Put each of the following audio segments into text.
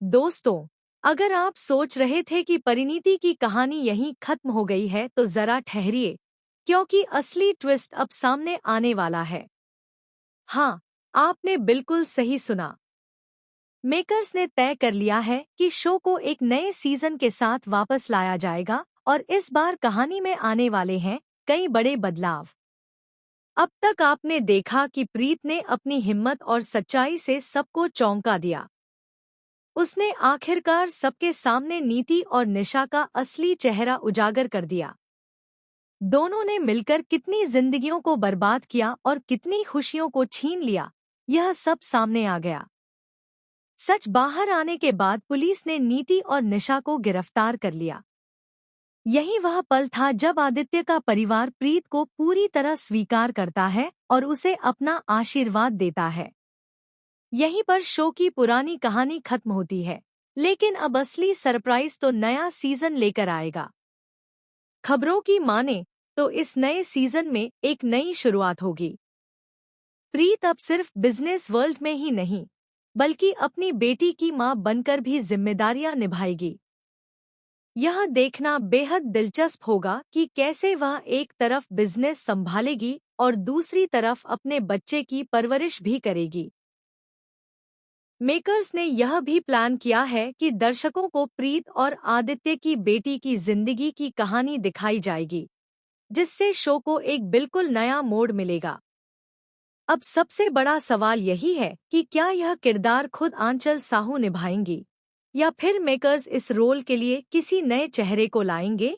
दोस्तों, अगर आप सोच रहे थे कि परिणीति की कहानी यहीं खत्म हो गई है तो जरा ठहरिए, क्योंकि असली ट्विस्ट अब सामने आने वाला है। हाँ, आपने बिल्कुल सही सुना। मेकर्स ने तय कर लिया है कि शो को एक नए सीजन के साथ वापस लाया जाएगा और इस बार कहानी में आने वाले हैं कई बड़े बदलाव। अब तक आपने देखा कि प्रीत ने अपनी हिम्मत और सच्चाई से सबको चौंका दिया। उसने आखिरकार सबके सामने नीति और निशा का असली चेहरा उजागर कर दिया। दोनों ने मिलकर कितनी जिंदगियों को बर्बाद किया और कितनी खुशियों को छीन लिया, यह सब सामने आ गया। सच बाहर आने के बाद पुलिस ने नीति और निशा को गिरफ्तार कर लिया। यही वह पल था जब आदित्य का परिवार प्रीत को पूरी तरह स्वीकार करता है और उसे अपना आशीर्वाद देता है। यहीं पर शो की पुरानी कहानी खत्म होती है, लेकिन अब असली सरप्राइज तो नया सीजन लेकर आएगा। खबरों की माने तो इस नए सीजन में एक नई शुरुआत होगी। प्रीत अब सिर्फ बिजनेस वर्ल्ड में ही नहीं, बल्कि अपनी बेटी की मां बनकर भी जिम्मेदारियां निभाएगी। यह देखना बेहद दिलचस्प होगा कि कैसे वह एक तरफ बिजनेस संभालेगी और दूसरी तरफ अपने बच्चे की परवरिश भी करेगी। मेकर्स ने यह भी प्लान किया है कि दर्शकों को प्रीत और आदित्य की बेटी की जिंदगी की कहानी दिखाई जाएगी, जिससे शो को एक बिल्कुल नया मोड़ मिलेगा। अब सबसे बड़ा सवाल यही है कि क्या यह किरदार खुद आंचल साहू निभाएंगी या फिर मेकर्स इस रोल के लिए किसी नए चेहरे को लाएंगे।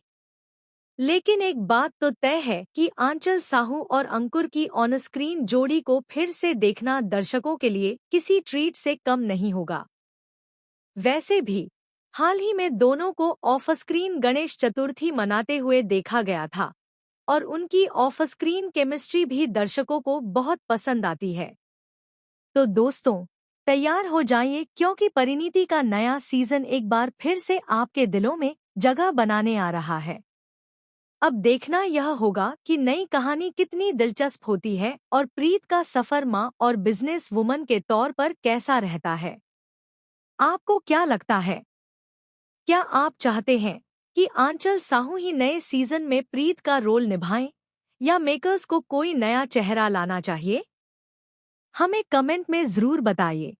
लेकिन एक बात तो तय है कि आंचल साहू और अंकुर की ऑन स्क्रीन जोड़ी को फिर से देखना दर्शकों के लिए किसी ट्रीट से कम नहीं होगा। वैसे भी हाल ही में दोनों को ऑफ स्क्रीन गणेश चतुर्थी मनाते हुए देखा गया था और उनकी ऑफ स्क्रीन केमिस्ट्री भी दर्शकों को बहुत पसंद आती है। तो दोस्तों, तैयार हो जाइए, क्योंकि परिणीति का नया सीजन एक बार फिर से आपके दिलों में जगह बनाने आ रहा है। अब देखना यह होगा कि नई कहानी कितनी दिलचस्प होती है और प्रीत का सफर मां और बिजनेस वुमन के तौर पर कैसा रहता है। आपको क्या लगता है? क्या आप चाहते हैं कि आंचल साहू ही नए सीजन में प्रीत का रोल निभाएं या मेकर्स को कोई नया चेहरा लाना चाहिए? हमें कमेंट में जरूर बताइए।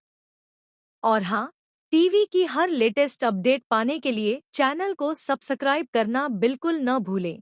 और हाँ, टीवी की हर लेटेस्ट अपडेट पाने के लिए चैनल को सब्सक्राइब करना बिल्कुल न भूलें।